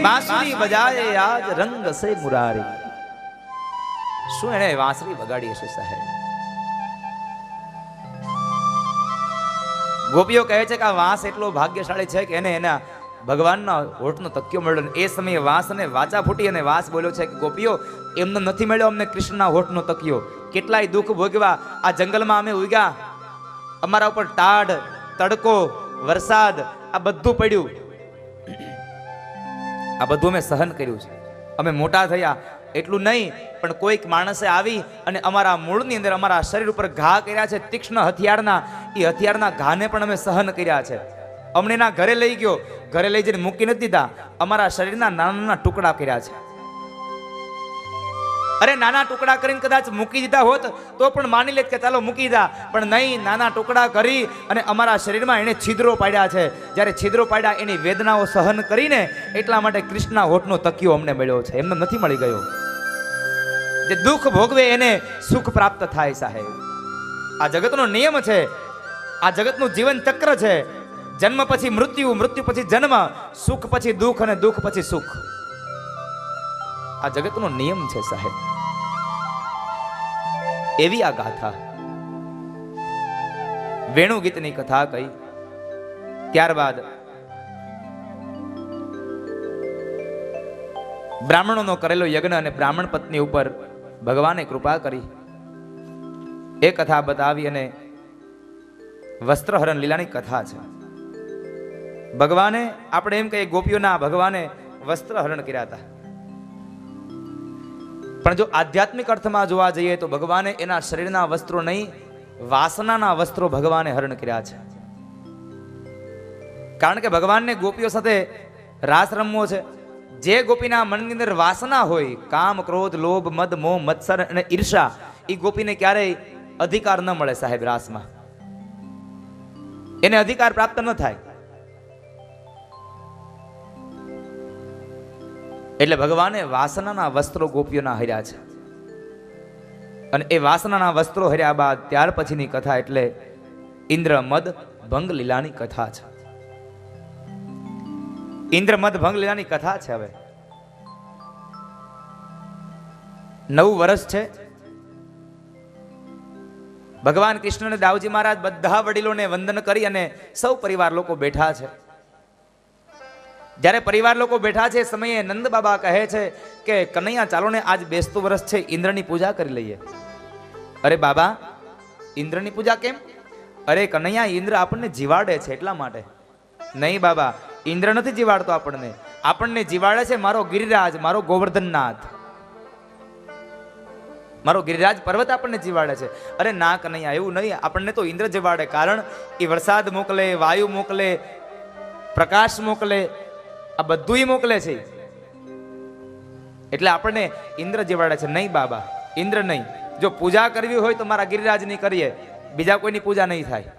બાંસુરી બજાએ આજ રંગ સે મુરારી. શું એને વાંસળી વગાડી હશે સાહેબ? ગોપીઓ કહે છે કે આ વાંસ એટલો ભાગ્યશાળી છે કે એને એના ભગવાનના હોઠનો તકિયો મળ્યો. એ સમયે વાંસ અને વાચા ફૂટી અને વાંસ બોલ્યો છે કે ગોપીઓ એમને નથી મળ્યો અમને કૃષ્ણના હોઠનો તકિયો. કેટલાય દુઃખ ભોગવા આ જંગલમાં અમે ઉગ્યા, અમારા ઉપર ટાઢ, તડકો, વરસાદ આ બધું પડ્યું, આ બધું અમે સહન કર્યું છે. અમે મોટા થયા એટલું નહીં, પણ કોઈક માણસે આવી અને અમારા મૂળની અંદર અમારા શરીર ઉપર ઘા કર્યા છે તીક્ષ્ણ હથિયારના. એ હથિયારના ઘાને પણ અમે સહન કર્યા છે. અમને એના ઘરે લઈ ગયો, ઘરે લઈ જઈને મૂકી નથી દીધા, અમારા શરીરના નાના નાના ટુકડા કર્યા છે. અરે નાના ટુકડા કરીને કદાચ મૂકી દીધા હોત તો પણ માની લે કે ચાલો મૂકી દીધા, પણ નહીં, નાના ટુકડા કરી અને અમારા શરીરમાં એને છિદ્રો પાડ્યા છે. જ્યારે છિદ્રો પાડ્યા એની વેદનાઓ સહન કરીને એટલા માટે કૃષ્ણના હોઠનો તકિયો અમને મળ્યો છે, એમને નથી મળી ગયો. જે દુઃખ ભોગવે એને સુખ પ્રાપ્ત થાય સાહેબ. આ જગતનો નિયમ છે, આ જગતનું જીવન ચક્ર છે. જન્મ પછી મૃત્યુ, મૃત્યુ પછી જન્મ, સુખ પછી દુઃખ અને દુઃખ પછી સુખ. આ જગતનો નિયમ છે સાહેબ. એવી આ ગાથા વેણુ ગીતની કથા કહી. ત્યારબાદ બ્રાહ્મણોનો કરેલો યજ્ઞ અને બ્રાહ્મણ પત્ની ઉપર ભગવાને કૃપા કરી એ કથા બતાવી અને વસ્ત્રહરણ લીલાની કથા છે. ભગવાને આપણે એમ કહીએ ગોપીઓના ભગવાને વસ્ત્રહરણ કર્યા હતા, પણ જો આધ્યાત્મિક અર્થમાં જોવા જઈએ તો ભગવાને એના શરીરના વસ્ત્રો નહીં, વાસનાના વસ્ત્રો ભગવાને હરણ કર્યા છે. કારણ કે ભગવાનને ગોપીઓ સાથે રાસ રમવો છે. જે ગોપીના મનની અંદર વાસના હોય, કામ, ક્રોધ, લોભ, મદ, મોહ, મત્સર અને ઈર્ષા, એ ગોપીને ક્યારેય અધિકાર ન મળે સાહેબ. રાસમાં એને અધિકાર પ્રાપ્ત ન થાય. એટલે ભગવાને વાસનાના વસ્ત્રો ગોપીઓના હર્યા છે. અને એ વાસનાના વસ્ત્રો હર્યા બાદ ત્યાર પછીની કથા એટલે ઇન્દ્ર મદ ભંગ લીલાની કથા છે. ઇન્દ્ર મદ ભંગ લીલાની કથા છે. હવે 9 વર્ષ છે. ભગવાન કૃષ્ણ અને દાઉજી મહારાજ બધા વડીલોને વંદન કરી અને સૌ પરિવાર લોકો બેઠા છે. જ્યારે પરિવાર લોકો બેઠા છે એ સમયે નંદ બાબા કહે છે કે કનૈયા ચાલો ને આજ બેસતું વર્ષ છે, ઇન્દ્રની પૂજા કરી લઈએ. અરે બાબા, ઇન્દ્રની પૂજા કેમ? અરે કનૈયા, ઇન્દ્ર આપણને જીવાડે છે એટલા માટે. નહીં બાબા, ઇન્દ્ર નથી જીવાડતો આપણને. આપણને જીવાડે છે મારો ગિરિરાજ, મારો ગોવર્ધનનાથ, મારો ગિરિરાજ પર્વત આપણને જીવાડે છે. અરે ના કનૈયા, એવું નહીં, આપણને તો ઇન્દ્ર જીવાડે. કારણ એ વરસાદ મોકલે, વાયુ મોકલે, પ્રકાશ મોકલે, આ બધું મોકલે છે. એટલે આપણને ઇન્દ્ર જીવાડે છે. નહીં બાબા, ઇન્દ્ર નહીં. જો પૂજા કરવી હોય તો મારા ગિરિરાજની કરીએ, બીજા કોઈની પૂજા નહીં થાય.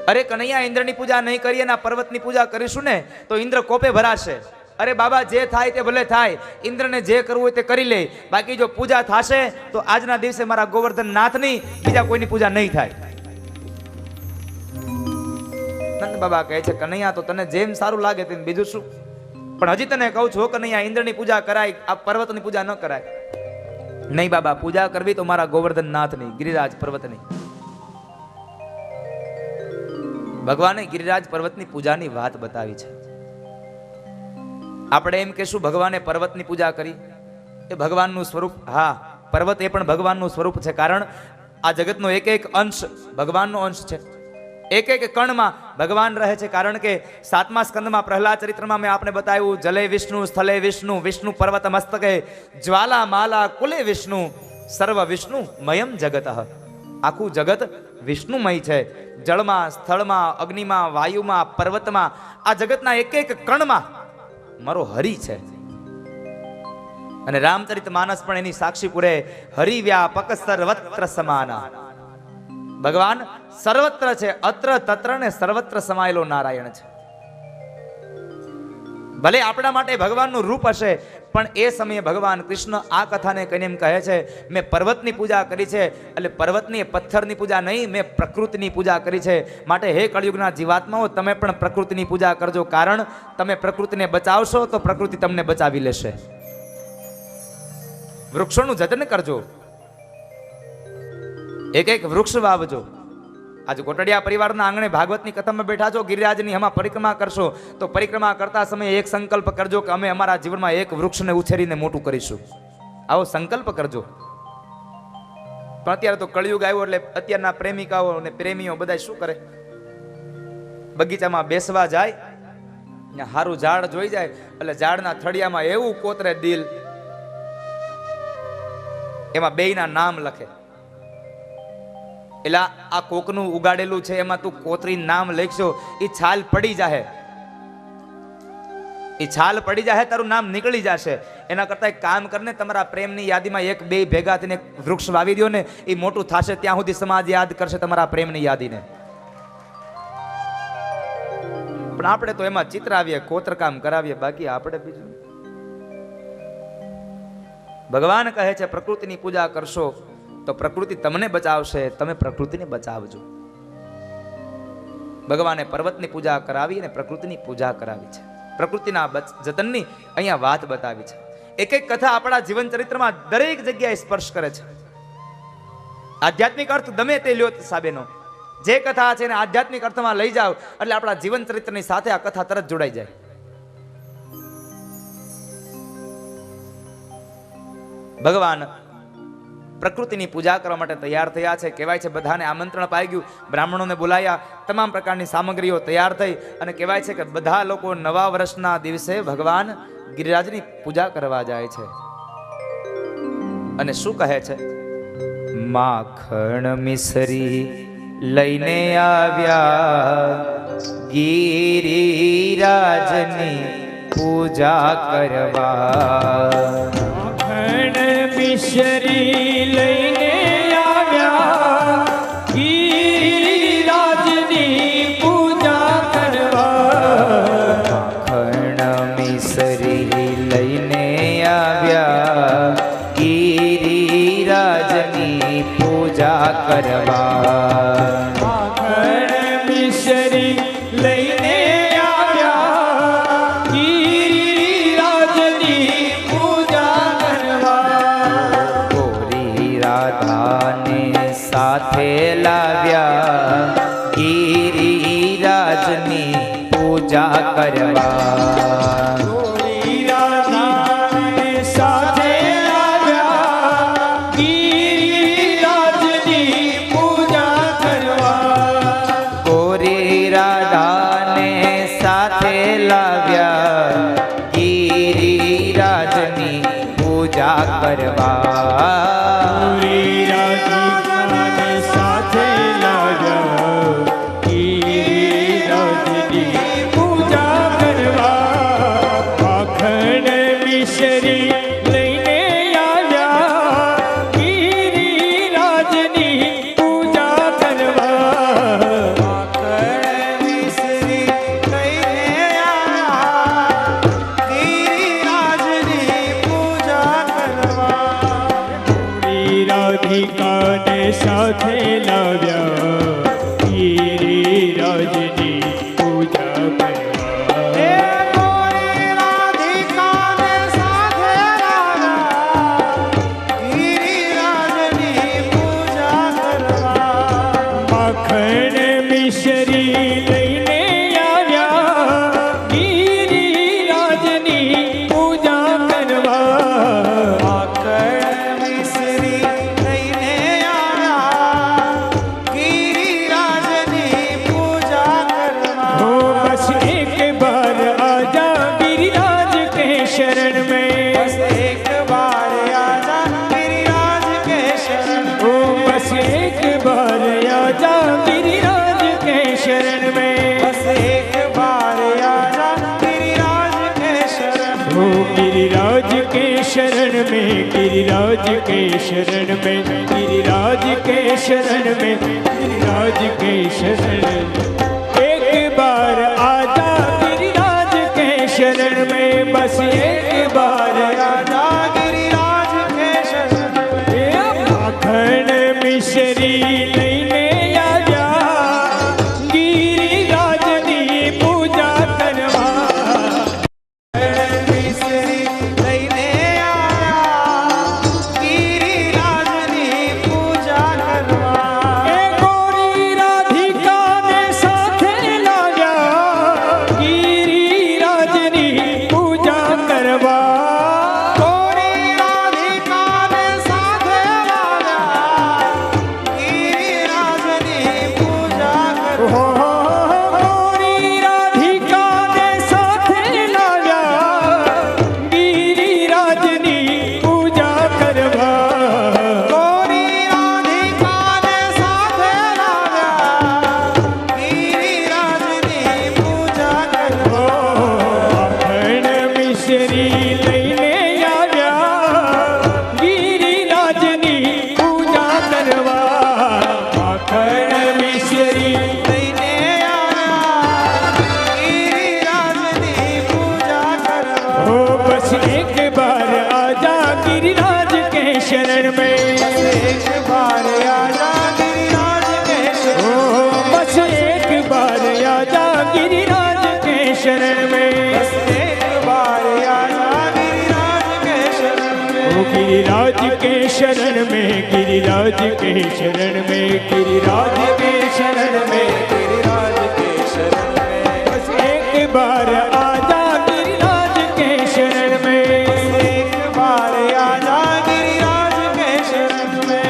અરે કનૈયા, ઇન્દ્રની પૂજા નહીં કરીએ ને પર્વતની પૂજા કરીશું ને તો ઇન્દ્ર કોપે ભરાશે. અરે બાબા, જે થાય તે ભલે થાય, ઇન્દ્રને જે કરવું હોય તે કરી લે. બાકી જો પૂજા થશે તો આજના દિવસે મારા ગોવર્ધન નાથની, બીજા કોઈની પૂજા નહીં થાય. નંદ બાબા કહે છે કનૈયા, તો તને જેમ સારું લાગે તેમ, બીજું શું. પણ હજી તને કહું છું કનૈયા, ઇન્દ્રની પૂજા કરાય, આ પર્વતની પૂજા ન કરાય. નહીં બાબા, પૂજા કરવી તો મારા ગોવર્ધન નાથની, ગિરિરાજ પર્વતની. ભગવાને ગિરિરાજ પર્વતની પૂજાની વાત બતાવી છે. આપણે એમ કહેશું ભગવાને પર્વતની પૂજા કરી, એ ભગવાનનું સ્વરૂપ. હા, પર્વત એ પણ ભગવાનનું સ્વરૂપ છે. કારણ આ જગતનો એક એક અંશ ભગવાનનો અંશ છે. એક એક કણમાં ભગવાન રહે છે. કારણ કે 7મા સ્કંદમાં પ્રહલાદ ચરિત્રમાં મેં આપને બતાવ્યું, જલે વિષ્ણુ, સ્થલે વિષ્ણુ, વિષ્ણુ પર્વત મસ્તકે, જ્વાલા માલા કુલે વિષ્ણુ, સર્વ વિષ્ણુ મયમ જગત. આખું જગત વિષ્ણુમય છે. જળમાં, સ્થળમાં, અગ્નિમાં, વાયુમાં, પર્વતમાં, આ જગતના એક એક કણમાં મારો હરિ છે. અને રામચરિત માનસ પણ એની સાક્ષી પૂરે, હરિવ્યાપક સર્વત્ર સમાના. ભગવાન સર્વત્ર છે, અત્ર તત્ર ને સર્વત્ર સમાયેલો નારાયણ છે. ભલે આપણા માટે ભગવાનનું રૂપ હશે, પણ એ સમયે ભગવાન કૃષ્ણ આ કથાને કહીને એમ કહે છે, મેં પર્વતની પૂજા કરી છે. એટલે પર્વતની પથ્થરની પૂજા નહીં, મેં પ્રકૃતિની પૂજા કરી છે. માટે હે કળિયુગના જીવાત્માઓ, તમે પણ પ્રકૃતિની પૂજા કરજો. કારણ તમે પ્રકૃતિને બચાવશો તો પ્રકૃતિ તમને બચાવી લેશે. વૃક્ષોનું જતન કરજો, એક એક વૃક્ષ વાવજો. આજે કોટડિયા પરિવારના આંગણે ભાગવતની કથામાં બેઠા છો, ગિરિરાજની હમા પરિક્રમા કરશો તો પરિક્રમા કરતા સમયે એક સંકલ્પ કરજો કે અમે અમારા જીવનમાં એક વૃક્ષને ઉછેરીને મોટું કરીશું. આવો સંકલ્પ કરજો. પણ અત્યારે તો કળિયુગ આવ્યો એટલે અત્યારના પ્રેમિકાઓ અને પ્રેમીઓ બધા શું કરે, બગીચામાં બેસવા જાય, સારું ઝાડ જોઈ જાય એટલે ઝાડના થળિયામાં એવું કોતરે દિલ, એમાં બેયના નામ લખે. એટલે આ કોકનું ઉગાડેલું છે, એમાં તું કોતરી નામ લખશો, એ છાલ પડી જાહે, એ છાલ પડી જાહે, તારું નામ નીકળી જશે. એના કરતા એક કામ કરને, તમારા પ્રેમની યાદીમાં એક બે ભેગા થઈને વૃક્ષ વાવી દો ને, એ મોટું થશે. ત્યાં સુધી સમાજ યાદ કરશે તમારા પ્રેમની યાદીને. પણ આપણે તો એમાં ચિતરાવીએ, કોતરકામ કરાવીએ, બાકી આપણે બીજું. ભગવાન કહે છે પ્રકૃતિની પૂજા કરશો તો પ્રકૃતિ તમને બચાવશે, તમે પ્રકૃતિને બચાવજો. ભગવાને પર્વતની પૂજા કરાવી અને પ્રકૃતિની પૂજા કરાવી છે. પ્રકૃતિના જતનની અહીંયા વાત બતાવી છે. એક એક કથા આપણા જીવન ચરિત્રમાં દરેક જગ્યાએ સ્પર્શ કરે છે. આધ્યાત્મિક અર્થ ગમે તે લ્યો સાબેનો, જે કથા છે એને આધ્યાત્મિક અર્થમાં લઈ જાઓ એટલે આપણા જીવન ચરિત્રની સાથે આ કથા તરત જોડાઈ જાય. ભગવાન પ્રકૃતિની પૂજા કરવા માટે તૈયાર થયા છે. કહેવાય છે બધાને આમંત્રણ પાઈ ગયું, બ્રાહ્મણોને બોલાયા, તમામ પ્રકારની સામગ્રીઓ તૈયાર થઈ અને કહેવાય છે કે બધા લોકો નવા વર્ષના દિવસે ભગવાન ગિરિરાજની પૂજા કરવા જાય છે. અને શું કહે છે? માખણ મિસરી લઈને આવ્યા ગિરિરાજની પૂજા કરવા. મિસરી લઈને આવ્યા ગિરિરાજની પૂજા કરવા. માખણ મિસરી લઈને આવ્યા ગિરિરાજની પૂજા કરવા. માખણ મિસરી લઈને આવ્યા ગિરિરાજની પૂજા રાધાને સાથે લાવ્યા ગિરિરાજની પૂજા કરવા. રાધાને સાથે લાવ્યા ગિરિરાજની પૂજા કરવા. ગોરી રાધાને સાથે લાવ્યા ગિરિરાજની પૂજા કરવા. સાથે લાવ્યા ગિરિરાજની પૂજા કરવા. માખણ મિસરી લઈને આવ્યા ગિરિરાજની પૂજા કરવા. शरण में बस एक बार आजा गिरिराज के शरण में. बस एक बार आजा गिरिराज के शरण में. बस एक बार आजा गिरिराज के शरण में. गिरिराज के शरण में, गिरिराज के शरण में, गिरिराज के शरण में, गिरिराज के शरण में. एक बार आजा गिरिराज के शरण में. बस एक बार आजा गिरिराज के शरण में माखण मिश्री लईने आजा गिरिराजनी पूजा करवा मिसरी लईने आया गिरिराजनी पूजा करवा ए गोरी राधिका ने साथे लाजा गिरिराजनी पूजा करवा गोरी राधिका ने साथे लाया गिरिराजनी पूजा करवा हो गोरी राधिका ने साथे लाजा गिरिराजनी पूजा करवा गोरी राधिका ने साथे लाया गिरिराजनी पूजा करवा माखण मिश्री लईने आजा गिरिराजनी पूजा करवा माखण मिश्री लईने आया गिरिराजनी पूजा करवा हो बस एक बार आजा गिरिराज के शरण में एक बार आजा गिरिराज के शरण ओ बस एक बार आजा गिरिराज के शरण में बस एक बार आजा गिरिराज के शरण में ओ गिरिराज के शरण में गिरिराज के शरण में गिरिराज के शरण में गिरिराज के शरण में बस एक बार आजा गिरिराज के शरण में एक बार आजा गिरिराज के शरण में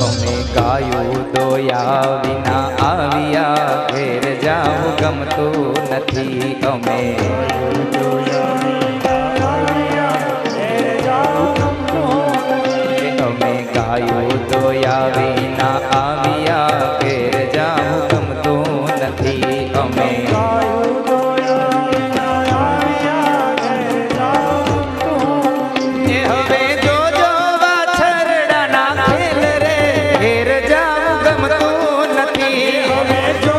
અમે ગાયું દોયા વિના આવ્યા ઘેર જાવું ગમતું નથી અમે અમે ગાયું દોયા વિના આવ્યા ઘેર જાવું ગમતું નથી અમે એ હવે જોજો વાછરડાના ખેલ રે ઘેર જાવું ગમતું નથી હવે જો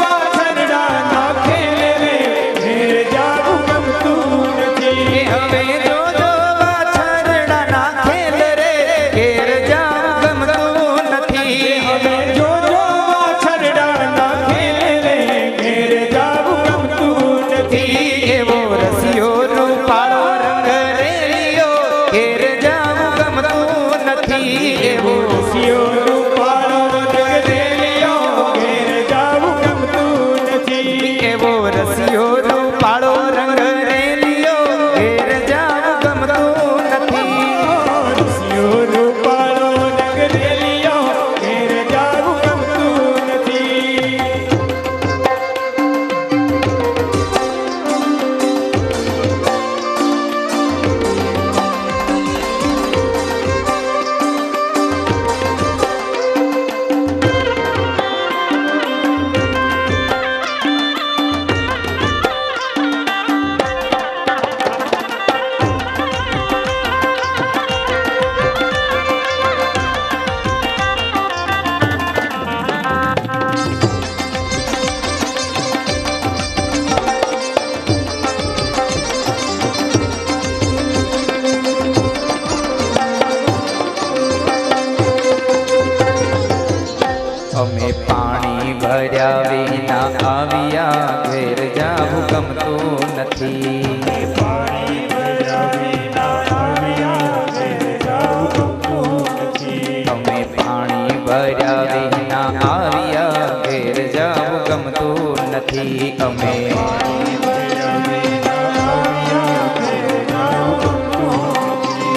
વાછરડા ના ખેલ રે ઘેર જાવું ગમતું નથી એ હવે જોજો વાછરડાના ખેલ રે ઘેર જાવું ગમતું નથી હવે જો વાછરડા ના ખેલ રે ઘેર જાવું ગમતું નથી એવો રસિયો રૂપાળો રંગ રેલિયો ઘેર જાવું ગમતું નથી એવો રસિયો રૂપાળો રંગ રેલિયો ઘેર જાવું ગમતું નથી એવો રસિયો રૂપાળો રંગ રેલિયો ઘેર જાવું ગમતું નથી રસિયો રૂપાળો રંગ રેલિયો ઘેર જાવું ગમતું નથી અમે પાણી ભર્યા વિના આવ્યા ઘેર જાવું ગમતું નથી અમે પાણી ભર્યા વિના આવ્યા ઘેર જાવું ગમતું નથી અમે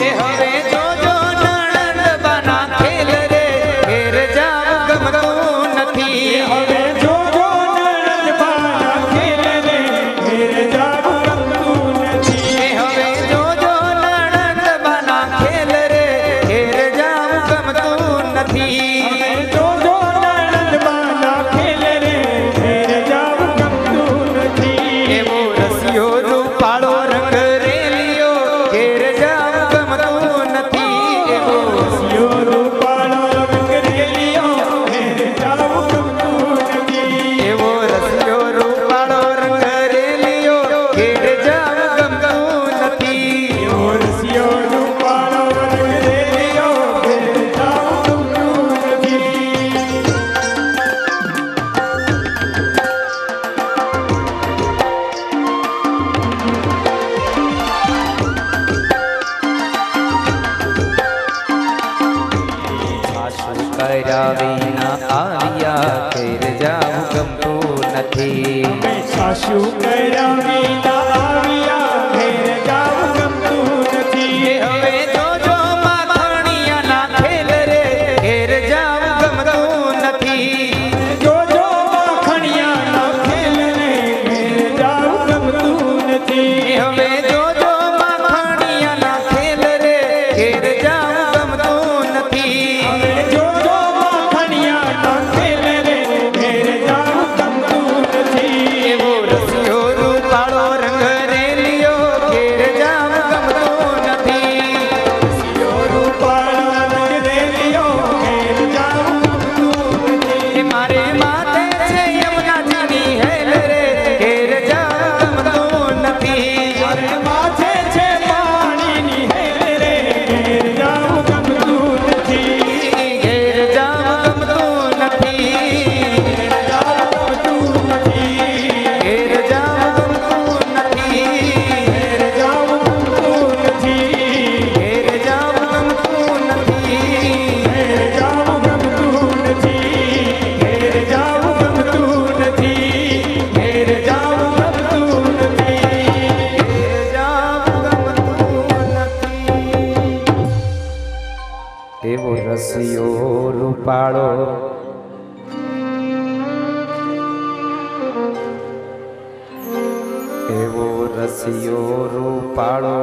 એ હવે જોજો નણંદ બના ખેલ રે ઘેર જાવું ગમતું નથી હવે જો નણંદ બાના ખેલ રે ઘેર જાવું ગમતું નથી એ હવે જોજો નણંદ બના ખેલ રે ઘેર જાવું ગમતું નથી જો નણંદ બાના ખેલ જાવું ગમતું નથી. અમે સાસુ કર્યા વિના આવ્યા ઘેર જાવું ગમતું નથી. હવે જોજો માખણિયાના ખેલ રે ઘેર જાવું ગમતું નથી. જોજો માખણિયાના ખેલ રે ઘેર જાવું ગમતું નથી. હવે જોજો માખણિયાના ખેલ રે ઘેર જાવું ગમતું નથી. હવે જોજો માખણિયાના ખેલ રે ઘેર જાવું ગમતું નથી. એવો રસિયો રૂપાળો રંગ રેલિયો ઘેર જાવું ગમતું નથી. રૂપાળા રંગ રેલિયો ઘેર જાવું ગમતું નથી. એ મારે માથે છે યમુનાજીની હેલ રે ઘેર જાવું ગમતું નથી. મારે માથે છે પાણીની હેલ રે ઘેર જાવું ગમતું નથી. ઘેર જાવું ગમતું નથી. જાવું ગમતું નથી. ઘેર જાવું ગમતું નથી. ઘેર જાવું ગમતું નથી. ઘેર જાવું ગમતું નથી. ઘેર જાવું ગમતું નથી. ઘેર જાવું ગમતું નથી. ઘેર જાવું ગમતું નથી. ઘેર જાવું ગમતું નથી. એવો રસિયો રૂપાળો એવો રસિયો રૂપાળો